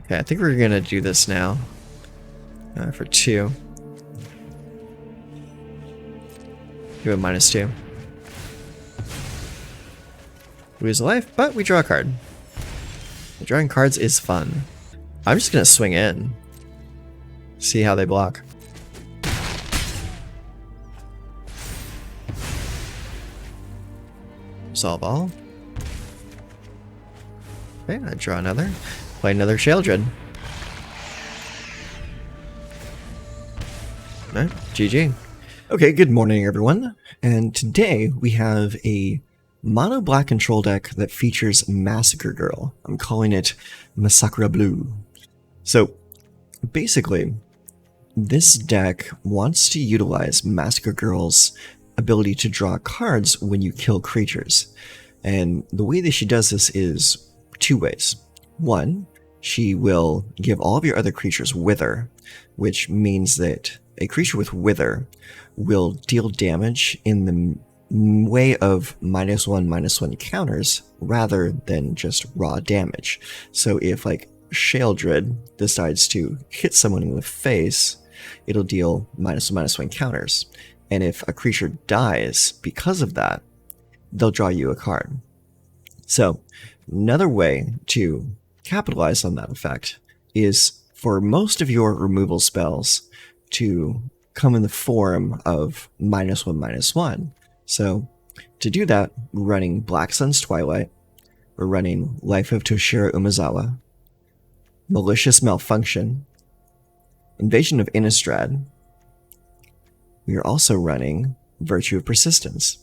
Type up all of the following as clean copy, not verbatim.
Okay, I think we're gonna do this now. For 2. Do a -2. Lose a life, but we draw a card. Drawing cards is fun. I'm just gonna swing in. See how they block. Solve all. Okay, I draw another. Play another sheoldred. Alright, GG. Okay, good morning everyone. And today we have a Monoblack control deck that features Massacre Girl. I'm calling it Massacre Blue. So basically, this deck wants to utilize Massacre Girl's ability to draw cards when you kill creatures. And the way that she does this is 2 ways. One, she will give all of your other creatures Wither, which means that a creature with Wither will deal damage in the way of -1/-1 counters rather than just raw damage. So if like sheoldred decides to hit someone in the face, it'll deal -1/-1 counters. And if a creature dies because of that, they'll draw you a card. So another way to capitalize on that effect is for most of your removal spells to come in the form of -1/-1. So to do that, we're running Black Sun's Twilight, we're running Life of Toshiro Umezawa, Malicious Malfunction, Invasion of Innistrad. We are also running Virtue of Persistence.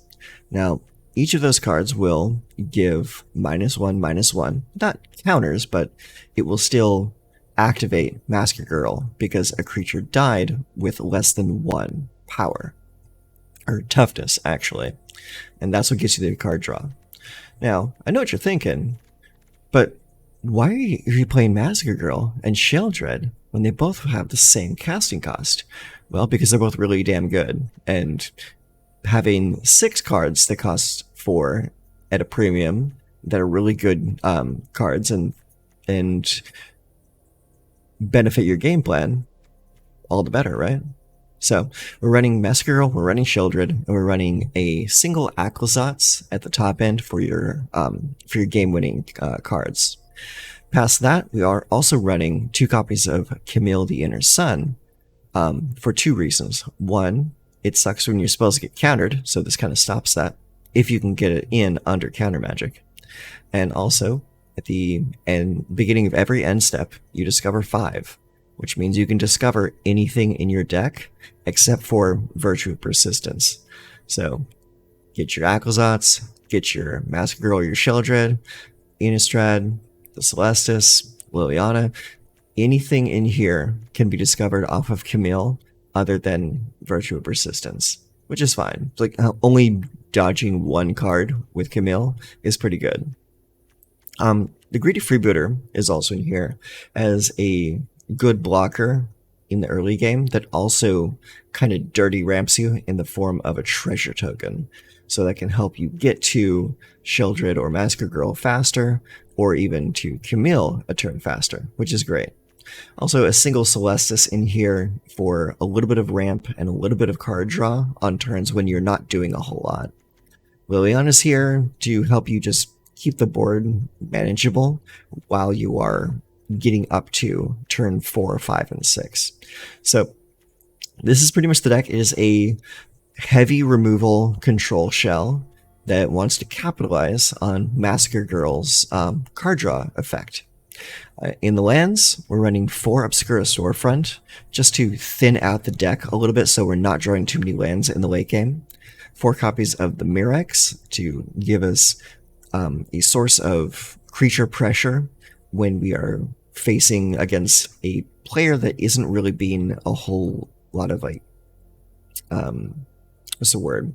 Now, each of those cards will give -1/-1, not counters, but it will still activate Massacre Girl because a creature died with less than 1 power. Or toughness, actually. And that's what gets you the card draw. Now, I know what you're thinking, but why are you playing Massacre Girl and sheoldred when they both have the same casting cost? Well, because they're both really damn good. And having 6 cards that cost 4 at a premium that are really good cards and benefit your game plan, all the better, right? So we're running Massacre Girl, we're running sheoldred, and we're running a single Aclazotz at the top end for your game-winning cards. Past that, we are also running 2 copies of Camille the Inner Sun for 2 reasons. One, it sucks when your spells get countered, so this kind of stops that if you can get it in under counter magic. And also, at the beginning of every end step, you discover 5, which means you can discover anything in your deck except for Virtue of Persistence. So get your Aclazotz, get your Massacre Girl, your sheoldred, Innistrad, the Celestis, Liliana. Anything in here can be discovered off of Camille other than Virtue of Persistence, which is fine. It's like only dodging 1 card with Camille is pretty good. The Greedy Freebooter is also in here as a good blocker in the early game that also kind of dirty ramps you in the form of a treasure token. So that can help you get to sheoldred or Massacre Girl faster, or even to Camille a turn faster, which is great. Also, a single Celestis in here for a little bit of ramp and a little bit of card draw on turns when you're not doing a whole lot. Liliana's here to help you just keep the board manageable while you are getting up to turn 4, 5, and 6. So this is pretty much the deck. It is a heavy removal control shell that wants to capitalize on Massacre Girl's card draw effect. In the lands, we're running 4 Obscura Storefront just to thin out the deck a little bit so we're not drawing too many lands in the late game. 4 copies of the Mirrex to give us a source of creature pressure when we are facing against a player that isn't really being a whole lot of like, what's the word?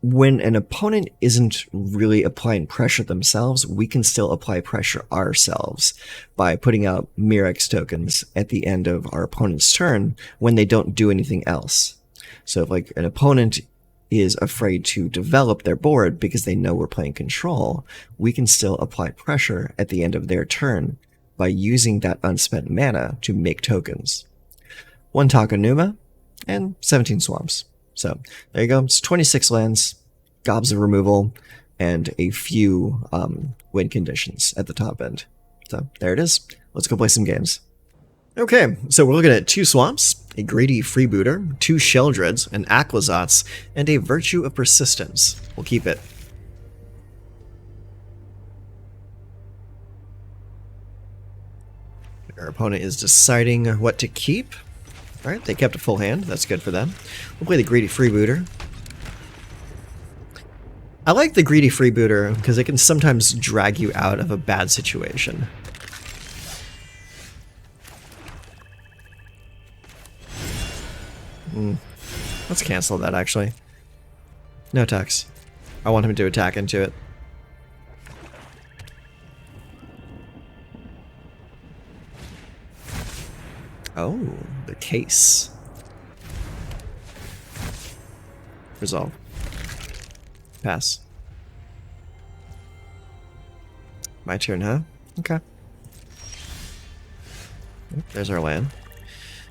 When an opponent isn't really applying pressure themselves, we can still apply pressure ourselves by putting out Mirrex tokens at the end of our opponent's turn when they don't do anything else. So if like an opponent is afraid to develop their board because they know we're playing control, we can still apply pressure at the end of their turn by using that unspent mana to make tokens. 1 Takanuma, and 17 swamps. So there you go. It's 26 lands, gobs of removal, and a few win conditions at the top end. So there it is. Let's go play some games. Okay, so we're looking at 2 swamps, a greedy freebooter, 2 sheoldreds, an Aquazotz, and a Virtue of Persistence. We'll keep it. Our opponent is deciding what to keep. Alright, they kept a full hand. That's good for them. We'll play the greedy freebooter. I like the greedy freebooter because it can sometimes drag you out of a bad situation. Let's cancel that, actually. No attacks. I want him to attack into it. Oh, the case. Resolve. Pass. My turn, huh? Okay. There's our land.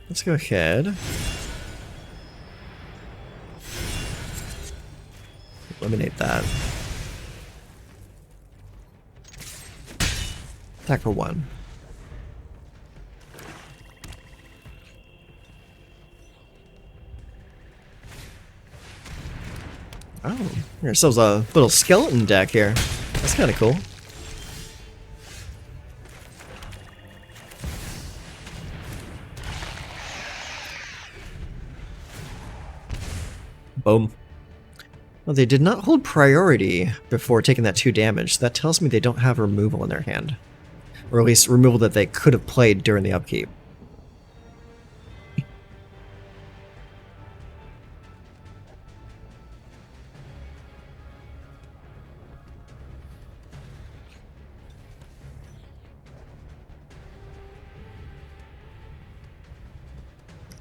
Let's go ahead. Eliminate that. Attack for 1. Oh, ourselves a little skeleton deck here. That's kind of cool. Boom. Well, they did not hold priority before taking that 2 damage. That tells me they don't have removal in their hand. Or at least removal that they could have played during the upkeep.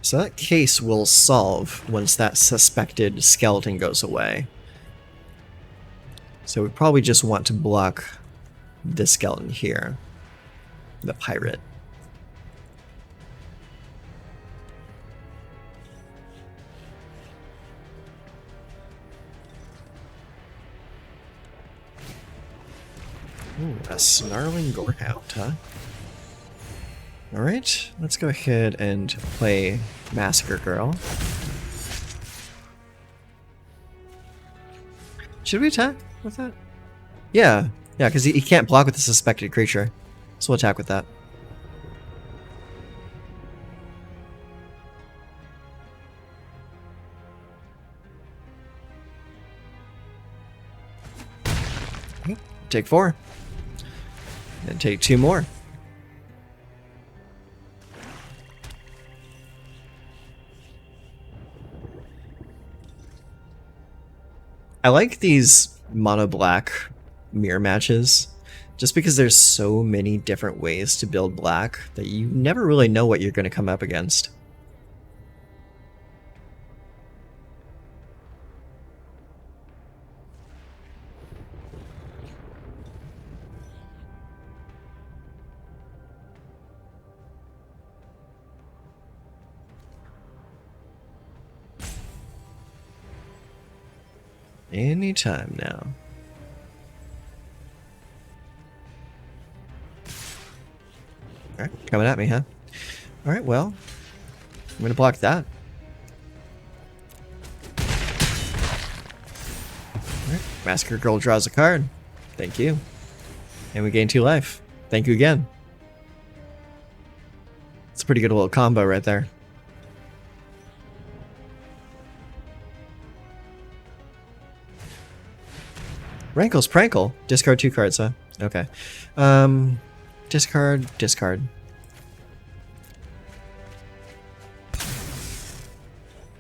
So that case will solve once that suspected skeleton goes away. So we probably just want to block this skeleton here. The pirate. Ooh, a snarling gorehound, huh? Alright, let's go ahead and play Massacre Girl. Should we attack with that? Yeah, because he can't block with the suspected creature. So we'll attack with that. Okay, take 4. And take 2 more. I like these Monoblack mirror matches, just because there's so many different ways to build black that you never really know what you're going to come up against. Anytime now. Alright, coming at me, huh? Alright, well, I'm gonna block that. Alright, Massacre Girl draws a card. Thank you. And we gain 2 life. Thank you again. It's a pretty good little combo right there. Rankle's Prankle. Discard 2 cards, huh? Okay. Discard.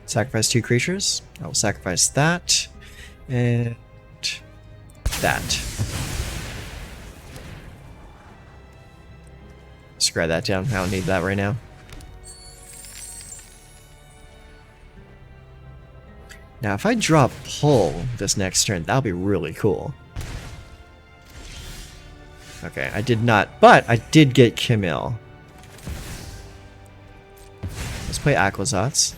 Sacrifice 2 creatures. I will sacrifice that. And that. Scry that down. I don't need that right now. Now, if I drop Pull this next turn, that'll be really cool. Okay, I did not, but I did get Camille. Let's play Aquazats.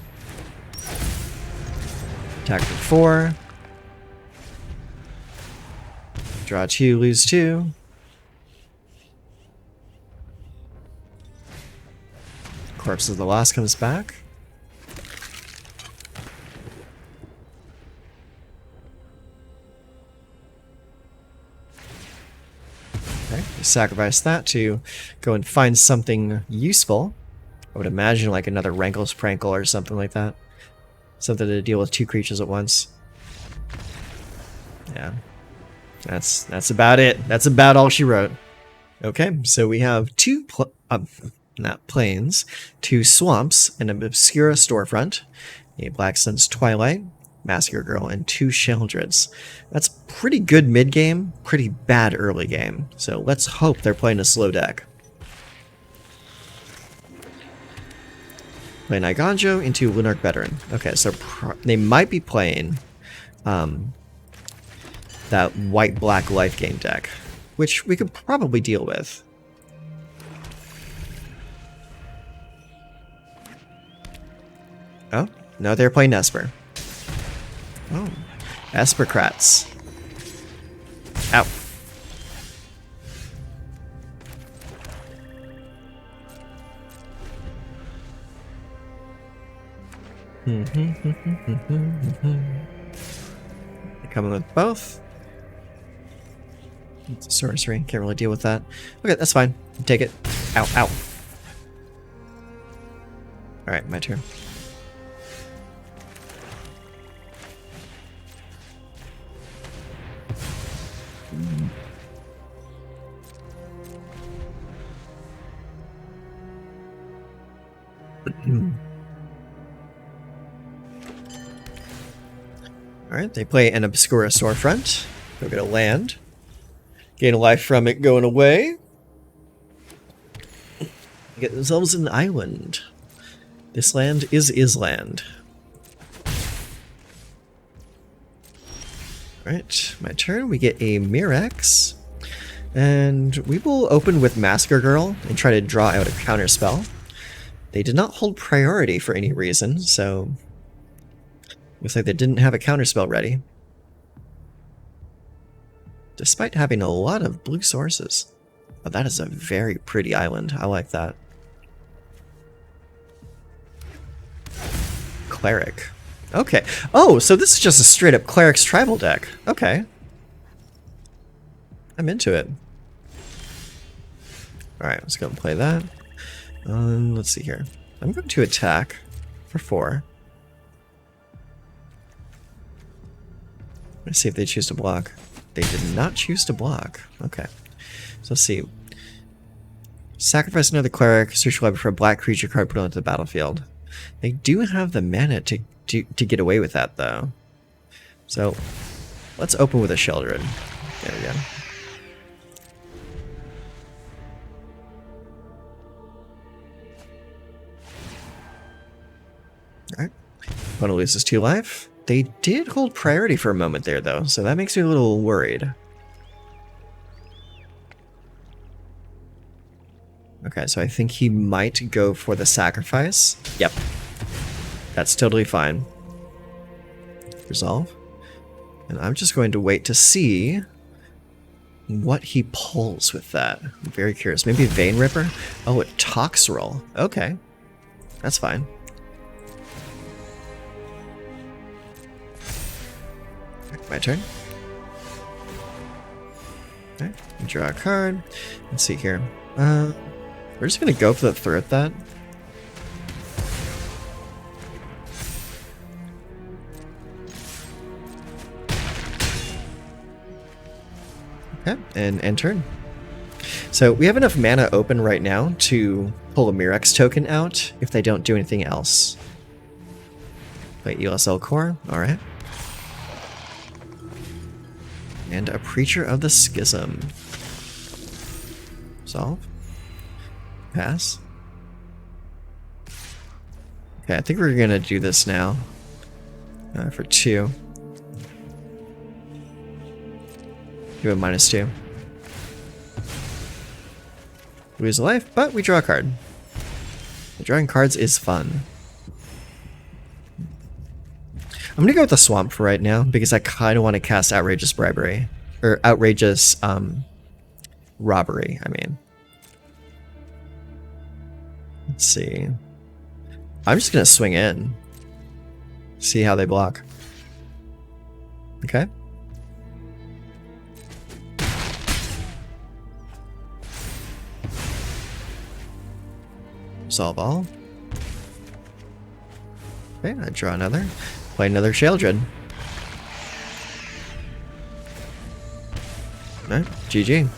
Attack for 4. Draw 2, lose 2. Corpse of the Lost comes back. Okay, sacrifice that to go and find something useful. I would imagine like another Rankle's Prankle or something like that. Something to deal with 2 creatures at once. Yeah. That's about it. That's about all she wrote. Okay, so we have 2 not plains, 2 swamps, an Obscura Storefront, a Black Sun's Twilight, Massacre Girl, and 2 sheoldreds. That's pretty good mid-game, pretty bad early game. So let's hope they're playing a slow deck. Play Niganjo into Lunarch Veteran. Okay, so they might be playing that white-black life game deck, which we could probably deal with. Oh, no, they're playing Esper. Oh, Espercrats. Ow. Coming with both. It's a sorcery. Can't really deal with that. Okay, that's fine. Take it. Ow, ow. Alright, my turn. Alright, they play an Obscura Storefront. They'll get a land. Gain a life from it going away. Get themselves an island. This land is Island. Alright, my turn. We get a Mirex. And we will open with Massacre Girl and try to draw out a counter spell. They did not hold priority for any reason, so looks like they didn't have a counterspell ready. Despite having a lot of blue sources. Oh, that is a very pretty island. I like that. Cleric. Okay. Oh, so this is just a straight up Cleric's tribal deck. Okay. I'm into it. Alright, let's go and play that. Let's see here. I'm going to attack for 4. Let's see if they choose to block. They did not choose to block. Okay. So let's see. Sacrifice another cleric, search your library for a black creature card, put it onto the battlefield. They do have the mana to get away with that, though. So let's open with a sheoldred. There we go. Alright. Opponent loses 2 life. They did hold priority for a moment there, though, so that makes me a little worried. Okay, so I think he might go for the sacrifice. Yep. That's totally fine. Resolve. And I'm just going to wait to see what he pulls with that. I'm very curious. Maybe Vein Ripper? Oh, a Toxroll. Okay. That's fine. My turn. Okay, draw a card. Let's see here. We're just gonna go for the throat that. Okay, and end turn. So we have enough mana open right now to pull a Mirex token out if they don't do anything else. Play ELSL Core, alright. And a Preacher of the Schism. Solve. Pass. Okay, I think we're gonna do this now. For 2. Do a -2. Lose a life, but we draw a card. Drawing cards is fun. I'm gonna go with the swamp for right now because I kind of want to cast outrageous bribery or outrageous robbery. I mean, let's see. I'm just gonna swing in, see how they block. Okay. Resolve all. Okay, I draw another. Play another sheoldred. Alright, GG.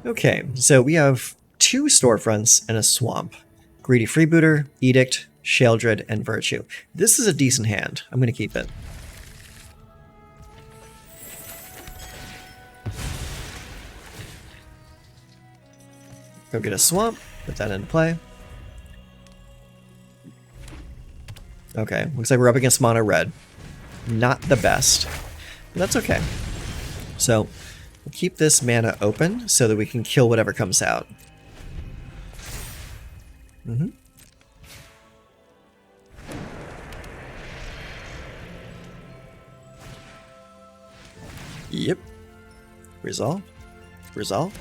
Okay, so we have 2 storefronts and a swamp. Greedy Freebooter, Edict, Sheoldred, and Virtue. This is a decent hand. I'm going to keep it. Go get a swamp, put that into play. Okay, looks like we're up against mono red. Not the best, but that's okay. So, we'll keep this mana open so that we can kill whatever comes out. Yep. Resolve. Resolve.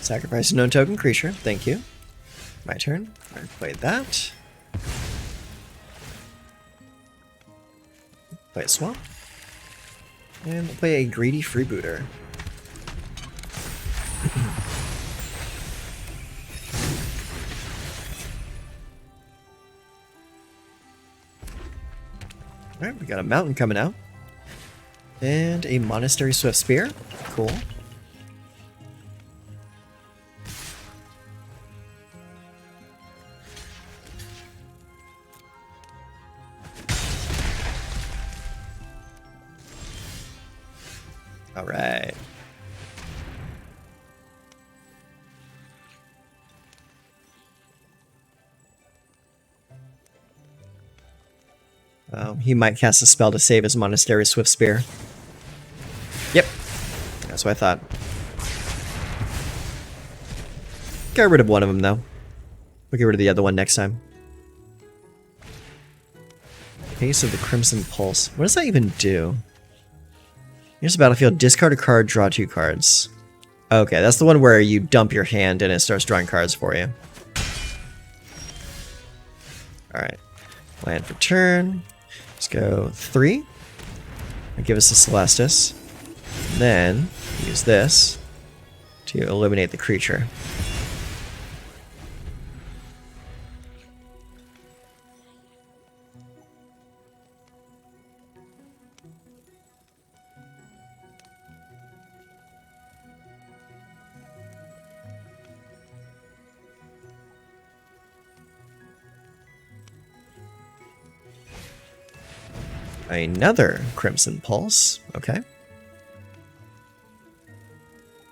Sacrifice a known token creature. Thank you. My turn. I played that. Play a swamp. And we'll play a greedy freebooter. Alright, we got a mountain coming out. And a monastery swift spear. Cool. All right. He might cast a spell to save his Monastery Swift Spear. Yep. That's what I thought. Get rid of one of them, though. We'll get rid of the other one next time. Case of the Crimson Pulse. What does that even do? Here's the battlefield. Discard a card, draw 2 cards. Okay, that's the one where you dump your hand and it starts drawing cards for you. Alright. Land for turn. Let's go 3. And give us the Celestis. Then use this to eliminate the creature. Another Crimson Pulse. Okay.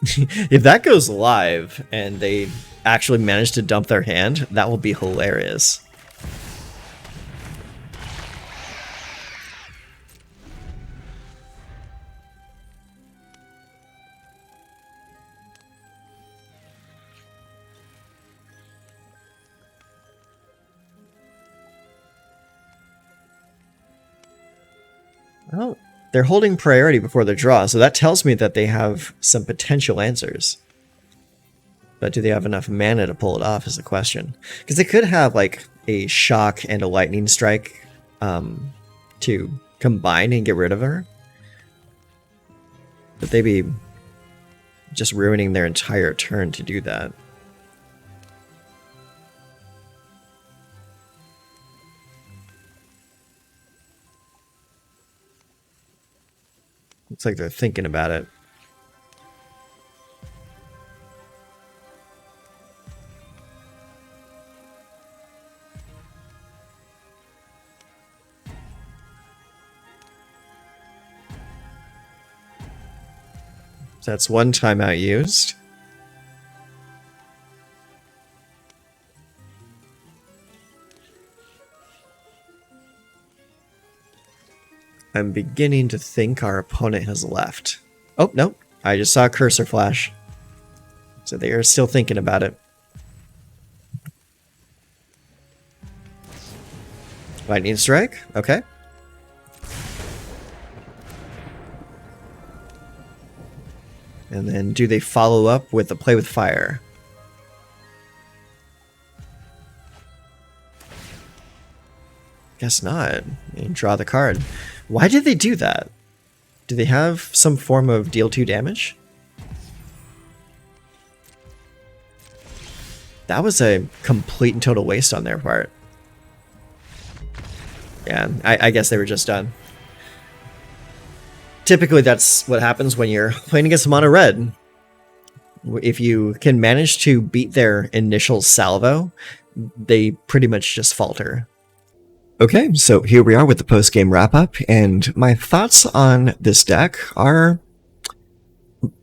If that goes live and they actually manage to dump their hand, that will be hilarious. Oh, they're holding priority before the draw, so that tells me that they have some potential answers. But do they have enough mana to pull it off is the question. Because they could have like a shock and a lightning strike to combine and get rid of her. But they'd be just ruining their entire turn to do that. Looks like they're thinking about it. So that's one timeout used. I'm beginning to think our opponent has left. Oh, no. I just saw a cursor flash. So they are still thinking about it. Lightning strike. Okay. And then do they follow up with a play with fire? Guess not. And draw the card. Why did they do that? Do they have some form of deal 2 damage? That was a complete and total waste on their part. Yeah, I guess they were just done. Typically, that's what happens when you're playing against mono red. If you can manage to beat their initial salvo, they pretty much just falter. Okay, so here we are with the post-game wrap-up, and my thoughts on this deck are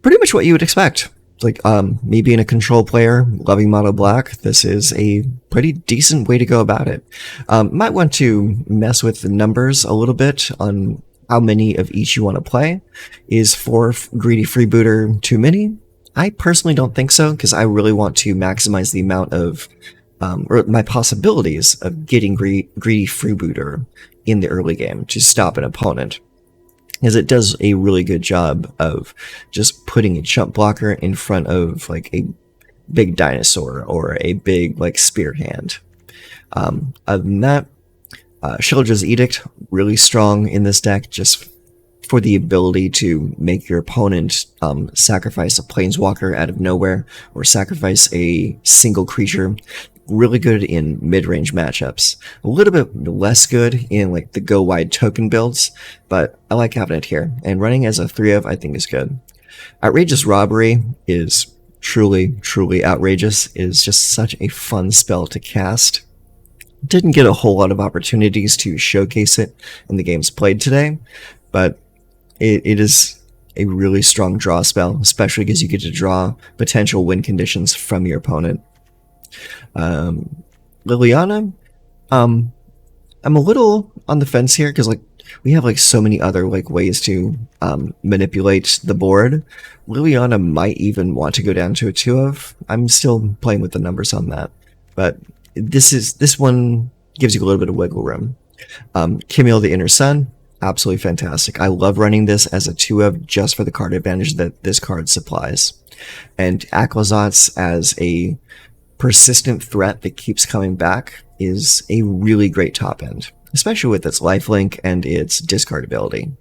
pretty much what you would expect. Like, me being a control player, loving Monoblack, this is a pretty decent way to go about it. Might want to mess with the numbers a little bit on how many of each you want to play. Is 4 greedy freebooter too many? I personally don't think so, because I really want to maximize the amount of, or my possibilities of getting greedy freebooter in the early game to stop an opponent. Because it does a really good job of just putting a chump blocker in front of like a big dinosaur or a big like spear hand. Other than that, Sheoldred's Edict, really strong in this deck, just for the ability to make your opponent sacrifice a planeswalker out of nowhere or sacrifice a single creature. Really good in mid-range matchups. A little bit less good in like the go wide token builds, but I like having it here. And running as a 3-of I think is good. Outrageous Robbery is truly outrageous. It is just such a fun spell to cast. Didn't get a whole lot of opportunities to showcase it in the games played today, but it is a really strong draw spell, especially because you get to draw potential win conditions from your opponent. Liliana, I'm a little on the fence here because like we have like so many other like ways to manipulate the board. Liliana might even want to go down to a 2-of. I'm still playing with the numbers on that, but this one gives you a little bit of wiggle room. Camille the Inner Sun, absolutely fantastic. I love running this as a 2-of just for the card advantage that this card supplies. And Aclazotz as a persistent threat that keeps coming back is a really great top end, especially with its lifelink and its discard ability.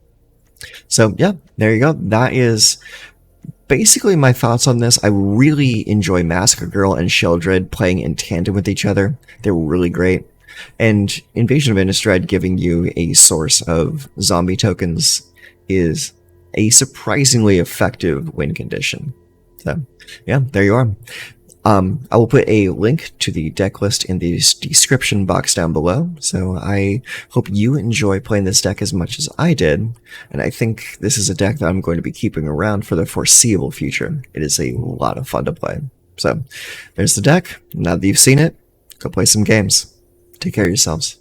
So yeah, there you go. That is basically my thoughts on this. I really enjoy Massacre Girl and sheoldred playing in tandem with each other. They're really great. And Invasion of Innistrad giving you a source of zombie tokens is a surprisingly effective win condition. So yeah, there you are. I will put a link to the deck list in the description box down below, so I hope you enjoy playing this deck as much as I did, and I think this is a deck that I'm going to be keeping around for the foreseeable future. It is a lot of fun to play. So, there's the deck. Now that you've seen it, go play some games. Take care of yourselves.